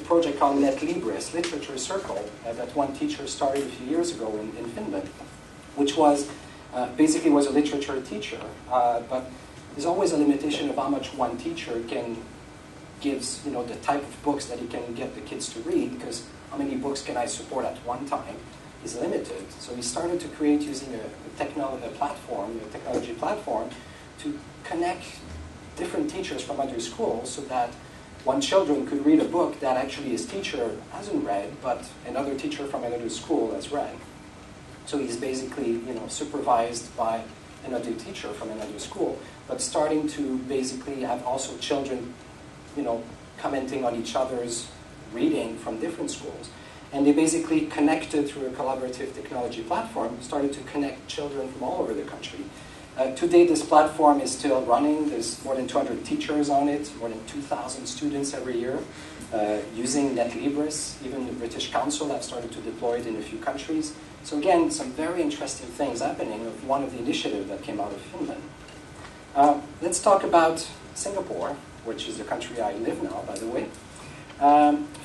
project called Netlibris, Literature Circle, that one teacher started a few years ago in Finland, which was basically was a literature teacher, but there's always a limitation of how much one teacher can gives, you know, the type of books that he can get the kids to read, because how many books can I support at one time is limited. So he started to create using a technology platform to connect different teachers from other schools so that one children could read a book that actually his teacher hasn't read, but another teacher from another school has read. So he's basically, you know, supervised by another teacher from another school, but starting to basically have also children, you know, commenting on each other's reading from different schools. And they basically connected through a collaborative technology platform, started to connect children from all over the country. Today, this platform is still running. There's more than 200 teachers on it, more than 2,000 students every year using Netlibris. Even the British Council have started to deploy it in a few countries. So again, some very interesting things happening of one of the initiatives that came out of Finland. Let's talk about Singapore, which is the country I live now, by the way.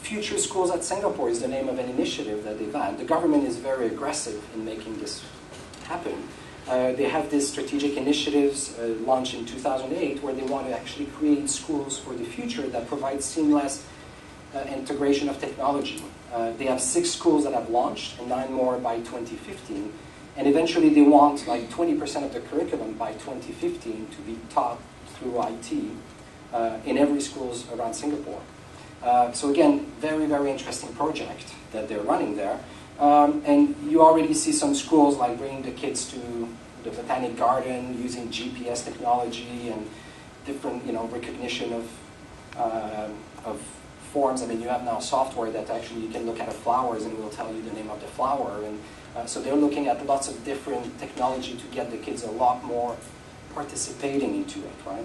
Future Schools at Singapore is the name of an initiative that they've had. The government is very aggressive in making this happen. They have these strategic initiatives launched in 2008 where they want to actually create schools for the future that provide seamless integration of technology. They have 6 schools that have launched and 9 more by 2015. And eventually they want like 20% of the curriculum by 2015 to be taught through IT in every schools around Singapore. So again, very, very interesting project that they're running there. And you already see some schools like bringing the kids to the botanic garden using GPS technology and different, you know, recognition of forms. I mean, you have now software that actually you can look at the flowers and it will tell you the name of the flower. And so they're looking at lots of different technology to get the kids a lot more participating into it, right?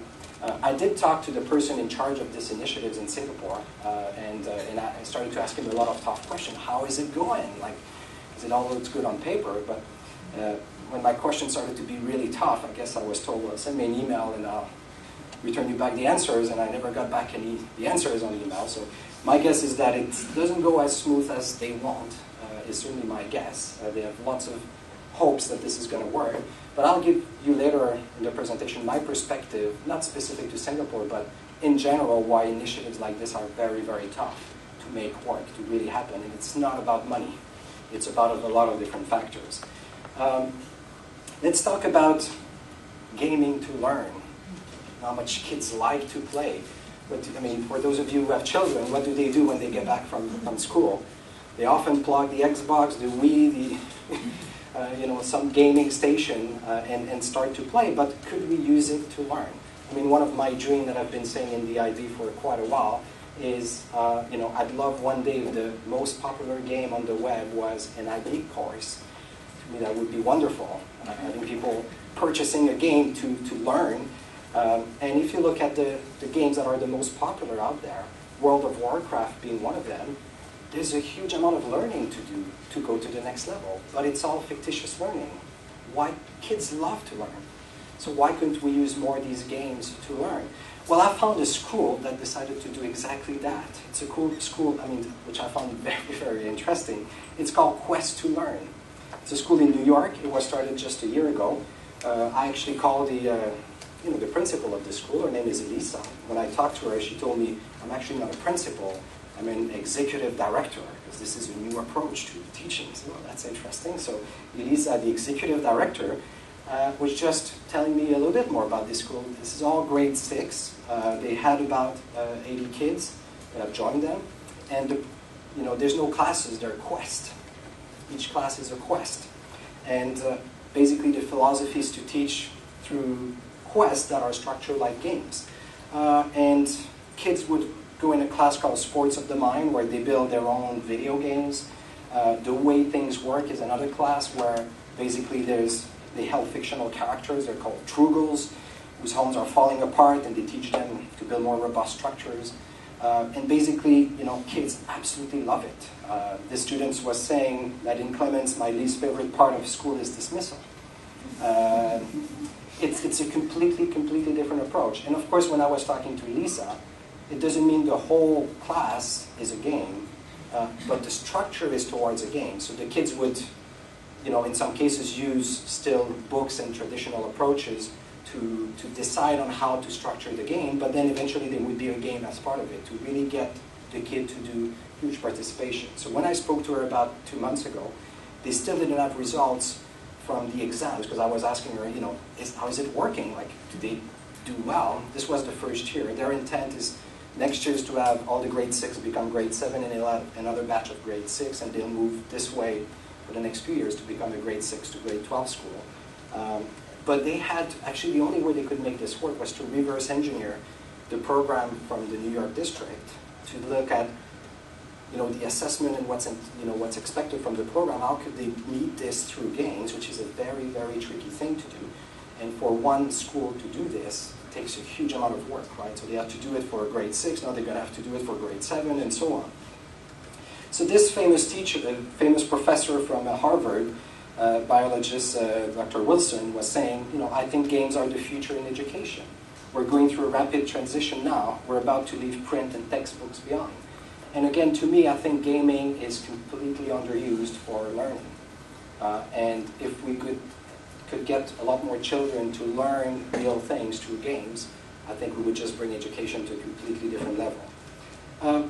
I did talk to the person in charge of this initiatives in Singapore, and I started to ask him a lot of tough questions. How is it going? Like, is it all looks good on paper? But when my questions started to be really tough, I guess I was told, well, send me an email and I'll return you back the answers, and I never got back the answers on the email. So my guess is that it doesn't go as smooth as they want, is certainly my guess. They have lots of hopes that this is going to work. But I'll give you later in the presentation my perspective, not specific to Singapore, but in general, why initiatives like this are very, very tough to make work, to really happen. And it's not about money. It's about a lot of different factors. Let's talk about gaming to learn, how much kids like to play. But, I mean, for those of you who have children, what do they do when they get back from school? They often plug the Xbox, the Wii, you know, some gaming station and start to play, but could we use it to learn? I mean, one of my dreams that I've been saying in the IB for quite a while is, you know, I'd love one day if the most popular game on the web was an IB course. To me, that would be wonderful. Having people purchasing a game to learn. And if you look at the games that are the most popular out there, World of Warcraft being one of them, there's a huge amount of learning to do to go to the next level, but it's all fictitious learning. Why? Kids love to learn. So why couldn't we use more of these games to learn? Well, I found a school that decided to do exactly that. It's a cool school, I mean, which I found very, very interesting. It's called Quest to Learn. It's a school in New York. It was started just a year ago. I actually called the principal of the school. Her name is Elisa. When I talked to her, she told me, I'm actually not a principal. I'm an executive director, because this is a new approach to teaching. So well, that's interesting. So Elisa, the executive director, was just telling me a little bit more about this school. This is all grade 6. They had about 80 kids that have joined them. And you know, there's no classes, they're quest. Each class is a quest. And basically the philosophy is to teach through quests that are structured like games. And kids would go in a class called Sports of the Mind, where they build their own video games. The Way Things Work is another class where basically they help fictional characters. They're called Trugals, whose homes are falling apart, and they teach them to build more robust structures. And basically, you know, kids absolutely love it. The students was saying that in Clemens, my least favorite part of school is dismissal. It's a completely different approach. And of course, when I was talking to Lisa, It doesn't mean the whole class is a game, but the structure is towards a game. So the kids would, in some cases use still books and traditional approaches to decide on how to structure the game, but then eventually there would be a game as part of it to really get the kid to do huge participation. So when I spoke to her about 2 months ago, they still didn't have results from the exams, because I was asking her, how is it working? Like, do they do well? This was the first year. Their intent is next year is to have all the grade 6 become grade 7, and they'll have another batch of grade 6, and they'll move this way for the next few years to become a grade 6 to grade 12 school. But they had, actually the only way they could make this work was to reverse engineer the program from the New York district to look at the assessment and what's expected from the program. How could they meet this through games, which is a very, very tricky thing to do. And for one school to do this, it takes a huge amount of work, right? So they have to do it for grade 6, now they're going to have to do it for grade 7, and so on. So this famous teacher, the famous professor from Harvard, biologist Dr. Wilson, was saying, I think games are the future in education. We're going through a rapid transition now. We're about to leave print and textbooks behind. And again, to me, I think gaming is completely underused for learning. And if we could get a lot more children to learn real things through games, I think we would just bring education to a completely different level.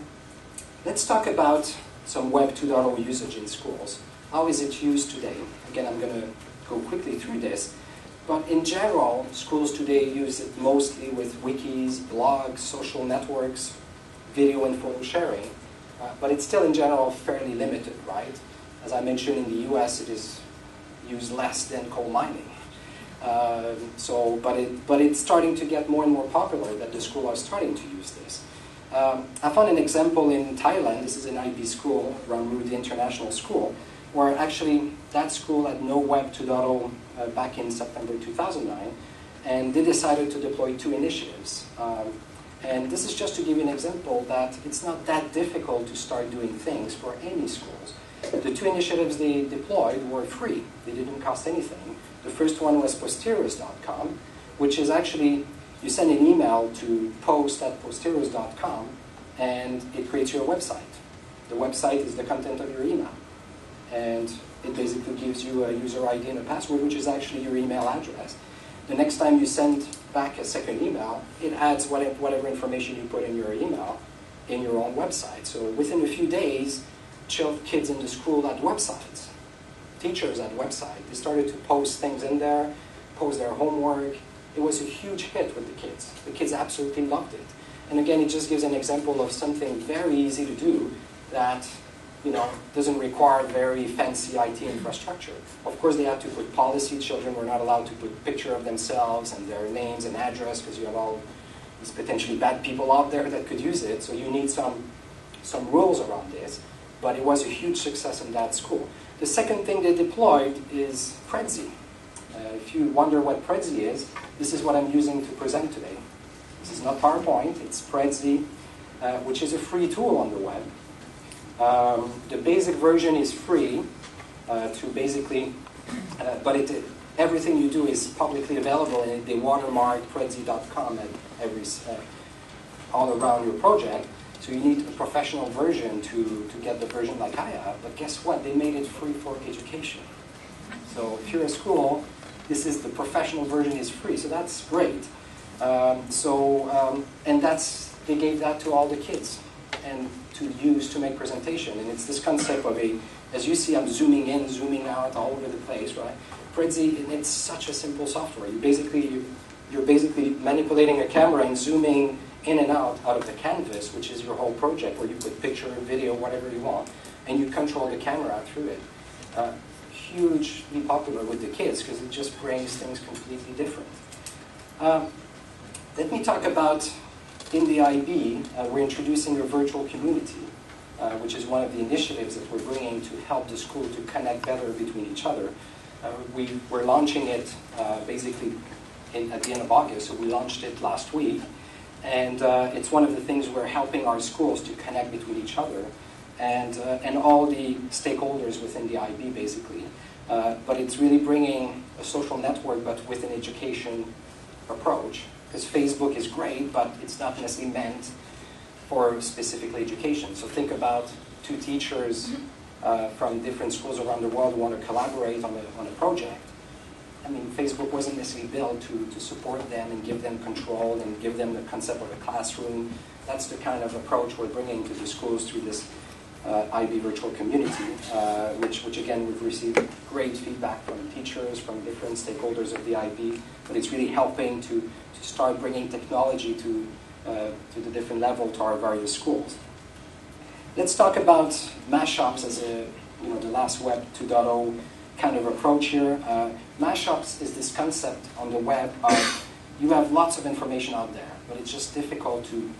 Let's talk about some Web 2.0 usage in schools. How is it used today? Again, I'm going to go quickly through this. But in general, schools today use it mostly with wikis, blogs, social networks, video and photo sharing. But it's still in general fairly limited, right? As I mentioned, in the US, it is used less than coal mining. But it's starting to get more and more popular that the schools are starting to use this. I found an example in Thailand. This is an IB school, Runme, the international school, where actually that school had no Web 2.0 back in September 2009, and they decided to deploy 2 initiatives. And this is just to give you an example that it's not that difficult to start doing things for any schools. The 2 initiatives they deployed were free. They didn't cost anything. The first one was posteriors.com, which is actually, you send an email to post@posteriors.com, and it creates your website. The website is the content of your email. And it basically gives you a user ID and a password, which is actually your email address. The next time you send back a second email, it adds whatever information you put in your email in your own website. So within a few days, kids in the school had websites. Teachers had websites. They started to post things in there, post their homework. It was a huge hit with the kids. The kids absolutely loved it. And again, it just gives an example of something very easy to do that doesn't require very fancy IT infrastructure. Of course, they have to put policy. Children were not allowed to put a picture of themselves and their names and address, because you have all these potentially bad people out there that could use it. So you need some rules around this. But it was a huge success in that school. The second thing they deployed is Prezi. If you wonder what Prezi is, this is what I'm using to present today. This is not PowerPoint, it's Prezi, which is a free tool on the web. The basic version is free to basically, but everything you do is publicly available, and they watermark Prezi.com at all around your project. So you need a professional version to get the version like I have. But guess what? They made it free for education. So if you're a school, the professional version is free. So that's great. And they gave that to all the kids and to use to make presentation. And it's this concept of as you see, I'm zooming in, zooming out all over the place, right? Prezi, and it's such a simple software. You're basically manipulating a camera and zooming in and out of the canvas, which is your whole project, where you put picture, video, whatever you want, and you control the camera through it. Hugely popular with the kids, because it just brings things completely different. Let me talk about, in the IB, we're introducing a virtual community, which is one of the initiatives that we're bringing to help the school to connect better between each other. We're launching it basically at the end of August, so we launched it last week. And it's one of the things we're helping our schools to connect between each other and all the stakeholders within the IB, basically. But it's really bringing a social network, but with an education approach. Because Facebook is great, but it's not necessarily meant for specifically education. So think about two teachers from different schools around the world who want to collaborate on a project. I mean, Facebook wasn't necessarily built to support them and give them control and give them the concept of a classroom. That's the kind of approach we're bringing to the schools through this IB virtual community, which again, we've received great feedback from teachers, from different stakeholders of the IB, but it's really helping to start bringing technology to the different level to our various schools. Let's talk about mashups as the last Web 2.0 kind of approach here. Mashups is this concept on the web of you have lots of information out there, but it's just difficult to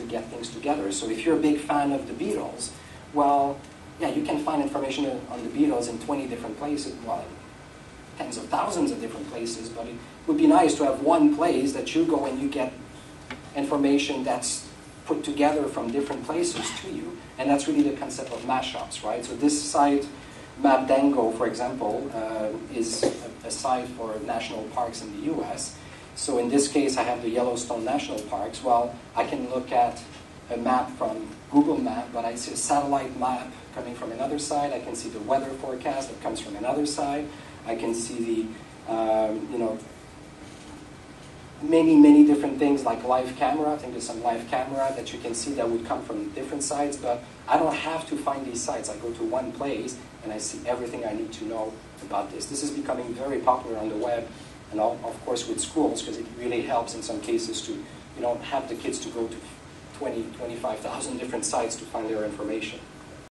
get things together. So if you're a big fan of the Beatles, well, yeah, you can find information on the Beatles in 20 different places, well, tens of thousands of different places, but it would be nice to have one place that you go and you get information that's put together from different places to you, and that's really the concept of mashups, right? So this site, Bldg, for example, is a site for national parks in the US. So in this case, I have the Yellowstone National Parks. Well, I can look at a map from Google Map, but I see a satellite map coming from another side. I can see the weather forecast that comes from another side. I can see the, many different things like live camera. I think there's some live camera that you can see that would come from different sites, but I don't have to find these sites. I go to one place and I see everything I need to know about this. This is becoming very popular on the web, and of course with schools, because it really helps in some cases to have the kids to go to 20, 25,000 different sites to find their information.